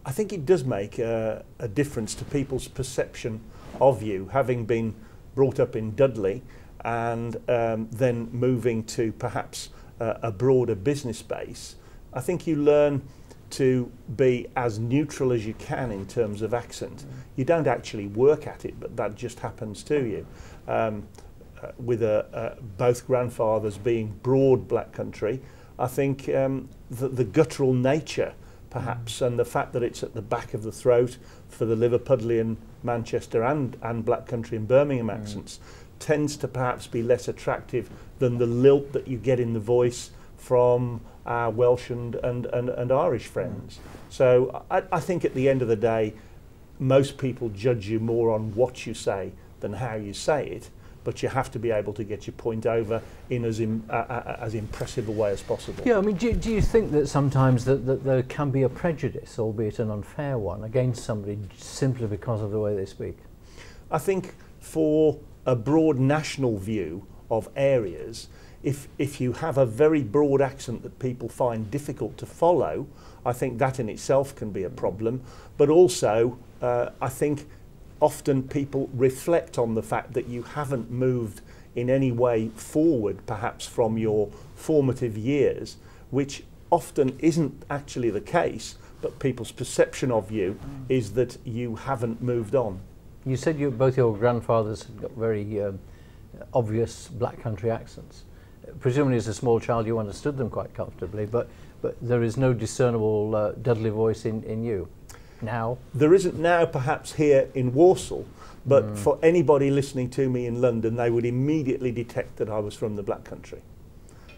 I think it does make a difference to people's perception of you, having been brought up in Dudley and then moving to perhaps a broader business base. I think you learn to be as neutral as you can in terms of accent. You don't actually work at it, but that just happens to you. With both grandfathers being broad black country, I think the guttural nature perhaps and the fact that it's at the back of the throat for the Liverpudlian, Manchester and black country and Birmingham accents tends to perhaps be less attractive than the lilt that you get in the voice from our Welsh and Irish friends. So I think at the end of the day, most people judge you more on what you say than how you say it, but you have to be able to get your point over in as impressive a way as possible. Yeah, I mean, do you think that sometimes that there can be a prejudice, albeit an unfair one, against somebody simply because of the way they speak? I think for a broad national view of areas, if you have a very broad accent that people find difficult to follow, I think that in itself can be a problem. But also, I think often people reflect on the fact that you haven't moved in any way forward, perhaps from your formative years, which often isn't actually the case, but people's perception of you is that you haven't moved on. You said both your grandfathers had got very obvious black country accents. Presumably as a small child you understood them quite comfortably, but there is no discernible Dudley voice in you now? There isn't now perhaps here in Walsall, but for anybody listening to me in London, they would immediately detect that I was from the black country.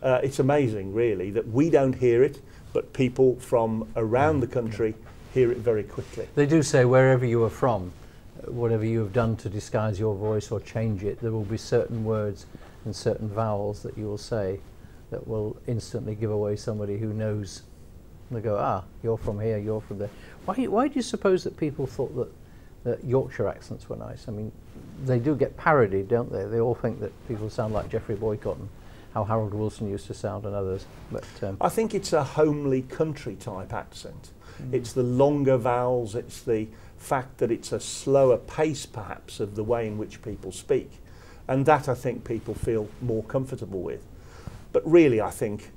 It's amazing really that we don't hear it, but people from around the country hear it very quickly. They do say wherever you are from, whatever you have done to disguise your voice or change it, there will be certain words and certain vowels that you will say that will instantly give away somebody who knows. They go, ah, you're from here, you're from there. Why do you suppose that people thought that Yorkshire accents were nice? I mean, they do get parodied, don't they? They all think that people sound like Geoffrey Boycott and how Harold Wilson used to sound and others. But I think it's a homely country type accent. It's the longer vowels, it's the fact that it's a slower pace perhaps of the way in which people speak. And that I think people feel more comfortable with. But really I think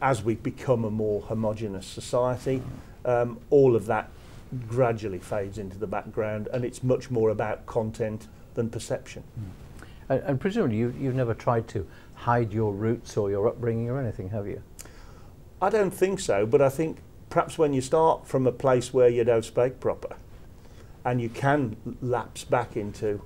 as we become a more homogenous society, all of that gradually fades into the background and it's much more about content than perception. And presumably you've never tried to hide your roots or your upbringing or anything, have you? I don't think so, but I think perhaps when you start from a place where you don't speak proper and you can lapse back into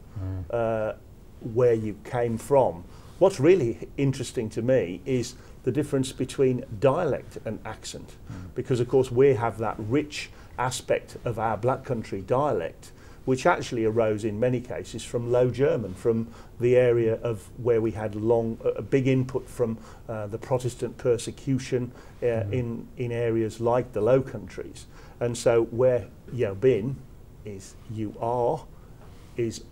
where you came from, what's really interesting to me is the difference between dialect and accent, because of course we have that rich aspect of our black country dialect which actually arose in many cases from Low German, from the area of where we had a big input from the Protestant persecution in areas like the Low Countries. And so where you been is you are is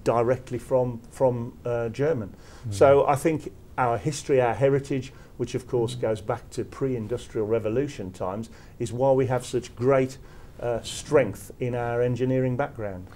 directly from German. So I think our history, our heritage, which of course goes back to pre-industrial revolution times, is why we have such great strength in our engineering background.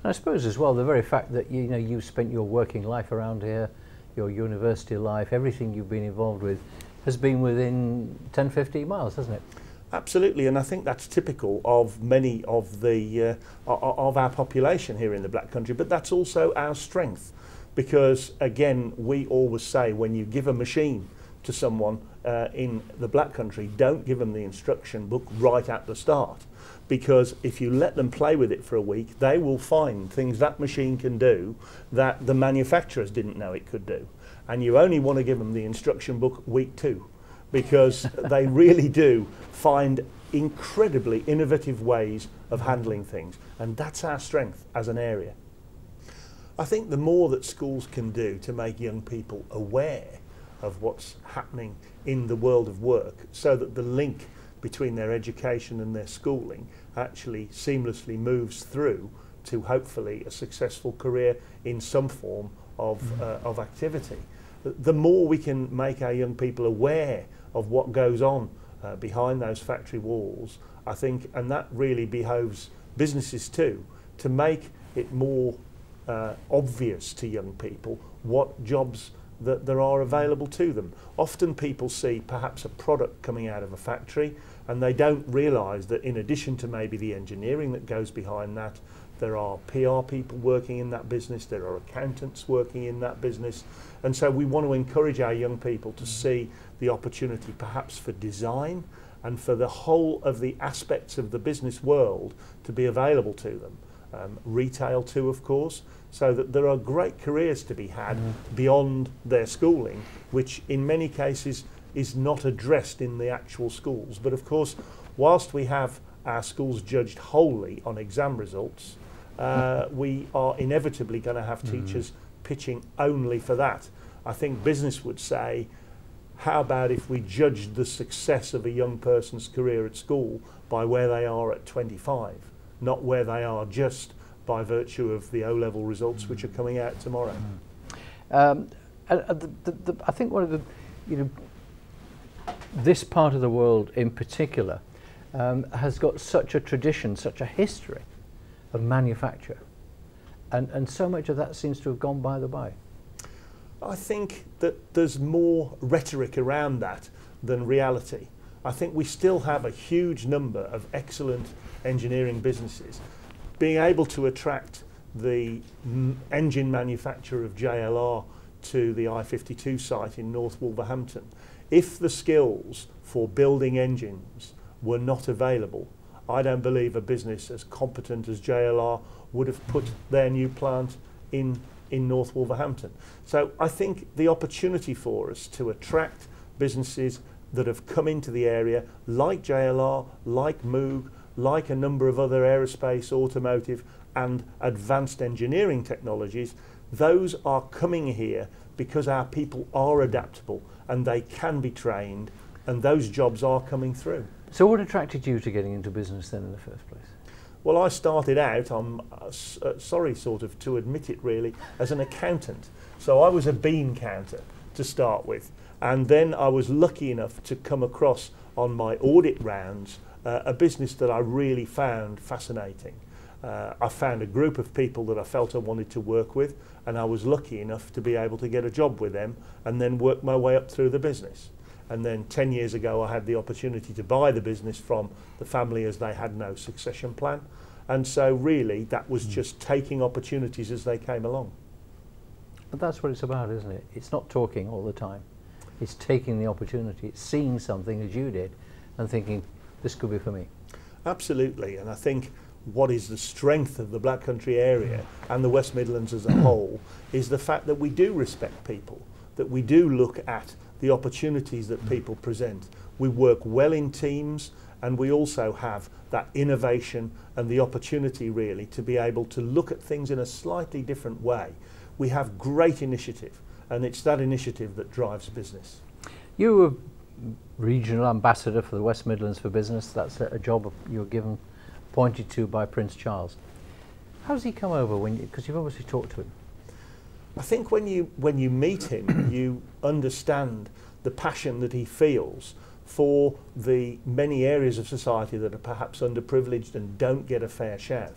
And I suppose as well the very fact that you've spent your working life around here, your university life, everything you've been involved with has been within 10-15 miles, hasn't it? Absolutely, and I think that's typical of many of the of our population here in the Black Country, but that's also our strength, because again we always say when you give a machine to someone in the Black Country, don't give them the instruction book right at the start, because if you let them play with it for a week, they will find things that machine can do that the manufacturers didn't know it could do. And you only want to give them the instruction book week 2, because they really do find incredibly innovative ways of handling things, and that's our strength as an area. I think the more that schools can do to make young people aware of what's happening in the world of work, so that the link between their education and their schooling actually Seamlessly moves through to hopefully a successful career in some form of activity. The more we can make our young people aware of what goes on behind those factory walls, I think, and that really behoves businesses too, to make it more obvious to young people what jobs that there are available to them. Often people see perhaps a product coming out of a factory and they don't realise that in addition to maybe the engineering that goes behind that, there are PR people working in that business, there are accountants working in that business, and so we want to encourage our young people to see the opportunity perhaps for design and for the whole of the aspects of the business world to be available to them. Retail too, of course, so that there are great careers to be had beyond their schooling, which in many cases is not addressed in the actual schools. But of course, whilst we have our schools judged wholly on exam results, we are inevitably going to have teachers pitching only for that. I think business would say, how about if we judged the success of a young person's career at school by where they are at 25, not where they are just by virtue of the O-level results which are coming out tomorrow. I think one of the, this part of the world in particular has got such a tradition, such a history of manufacture, and so much of that seems to have gone by the by. I think that there's more rhetoric around that than reality. I think we still have a huge number of excellent engineering businesses. Being able to attract the engine manufacturer of JLR to the I-52 site in North Wolverhampton, if the skills for building engines were not available, I don't believe a business as competent as JLR would have put their new plant in North Wolverhampton. So I think the opportunity for us to attract businesses that have come into the area, like JLR, like Moog, like a number of other aerospace, automotive and advanced engineering technologies, those are coming here because our people are adaptable and they can be trained, and those jobs are coming through. So what attracted you to getting into business then in the first place? Well, I started out, I'm sorry sort of to admit it really, as an accountant. So I was a bean counter to start with, and then I was lucky enough to come across on my audit rounds a business that I really found fascinating. I found a group of people that I felt I wanted to work with, and I was lucky enough to be able to get a job with them and then work my way up through the business. And then 10 years ago I had the opportunity to buy the business from the family as they had no succession plan. And so really that was just taking opportunities as they came along. But that's what it's about, isn't it? It's not talking all the time. It's taking the opportunity. It's seeing something as you did and thinking, this could be for me. Absolutely. And I think what is the strength of the Black Country area and the West Midlands as a whole is the fact that we do respect people, that we do look at the opportunities that people present. We work well in teams, and we also have that innovation and the opportunity really to be able to look at things in a slightly different way. We have great initiative, and it's that initiative that drives business. You were regional ambassador for the West Midlands for Business. That's a job you were given, appointed to by Prince Charles. How does he come over because you've obviously talked to him? I think when you meet him, you understand the passion that he feels for the many areas of society that are perhaps underprivileged and don't get a fair shout.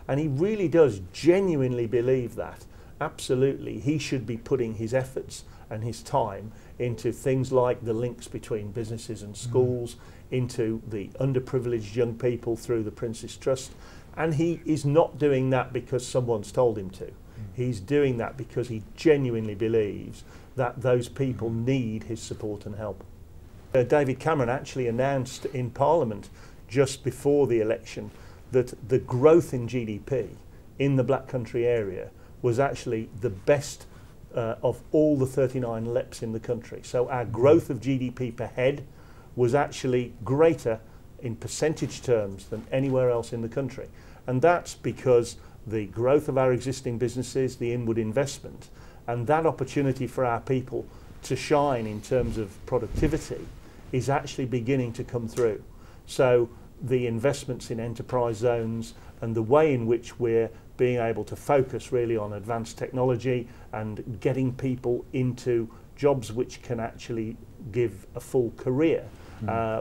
And he really does genuinely believe that, absolutely, he should be putting his efforts and his time into things like the links between businesses and schools, into the underprivileged young people through the Prince's Trust. And he is not doing that because someone's told him to. He's doing that because he genuinely believes that those people need his support and help. David Cameron actually announced in Parliament just before the election that the growth in GDP in the Black Country area was actually the best of all the 39 LEPs in the country. So our growth of GDP per head was actually greater in percentage terms than anywhere else in the country. And that's because the growth of our existing businesses, the inward investment, and that opportunity for our people to shine in terms of productivity is actually beginning to come through. So the investments in enterprise zones and the way in which we're being able to focus really on advanced technology and getting people into jobs which can actually give a full career,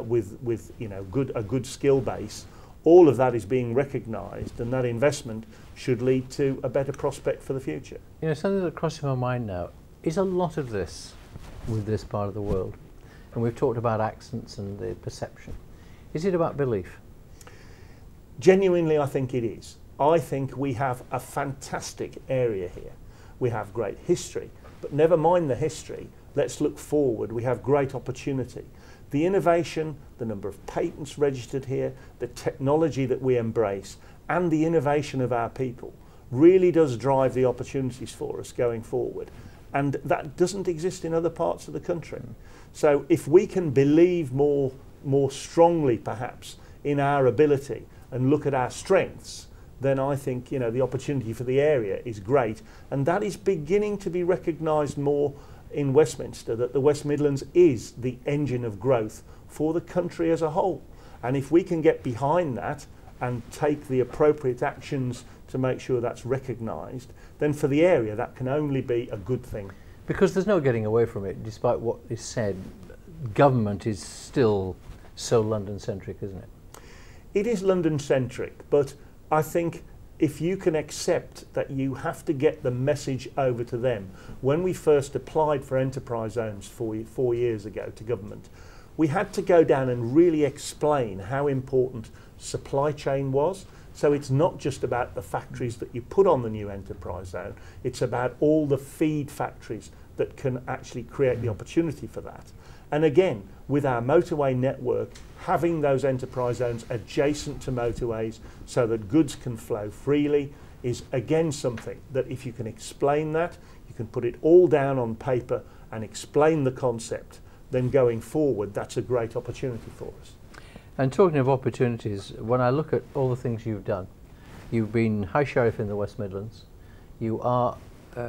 with a good skill base. All of that is being recognised, and that investment should lead to a better prospect for the future. Something that crosses my mind now is a lot of this with this part of the world, and we've talked about accents and the perception. Is it about belief? Genuinely, I think it is. I think we have a fantastic area here. We have great history, but never mind the history, let's look forward. We have great opportunity. The innovation, the number of patents registered here, the technology that we embrace, and the innovation of our people really does drive the opportunities for us going forward. And that doesn't exist in other parts of the country. So if we can believe more strongly perhaps in our ability and look at our strengths, then I think the opportunity for the area is great, and that is beginning to be recognised more in Westminster, that the West Midlands is the engine of growth for the country as a whole. And if we can get behind that and take the appropriate actions to make sure that's recognised, then for the area that can only be a good thing. Because there's no getting away from it, despite what is said, government is still so London-centric, isn't it? It is London-centric, but I think if you can accept that you have to get the message over to them. When we first applied for enterprise zones 4 years ago to government, we had to go down and really explain how important supply chain was. So it's not just about the factories that you put on the new enterprise zone, it's about all the feed factories that can actually create the opportunity for that. And again, with our motorway network, having those enterprise zones adjacent to motorways so that goods can flow freely is again something that if you can explain that, you can put it all down on paper and explain the concept, then going forward, that's a great opportunity for us. And talking of opportunities, when I look at all the things you've done, you've been High Sheriff in the West Midlands, you are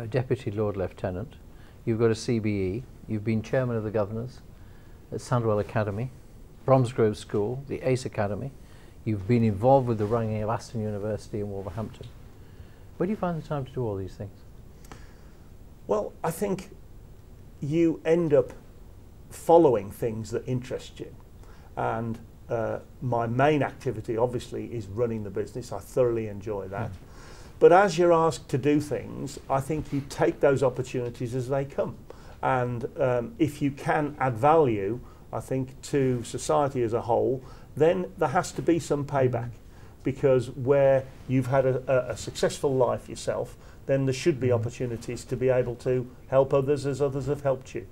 Deputy Lord Lieutenant, you've got a CBE, you've been Chairman of the Governors at Sandwell Academy, Bromsgrove School, the ACE Academy, you've been involved with the running of Aston University in Wolverhampton. Where do you find the time to do all these things? Well, I think you end up following things that interest you. And my main activity obviously is running the business. I thoroughly enjoy that. But as you're asked to do things, I think you take those opportunities as they come. And if you can add value, I think, to society as a whole, then there has to be some payback. Because where you've had a successful life yourself, then there should be opportunities to be able to help others as others have helped you.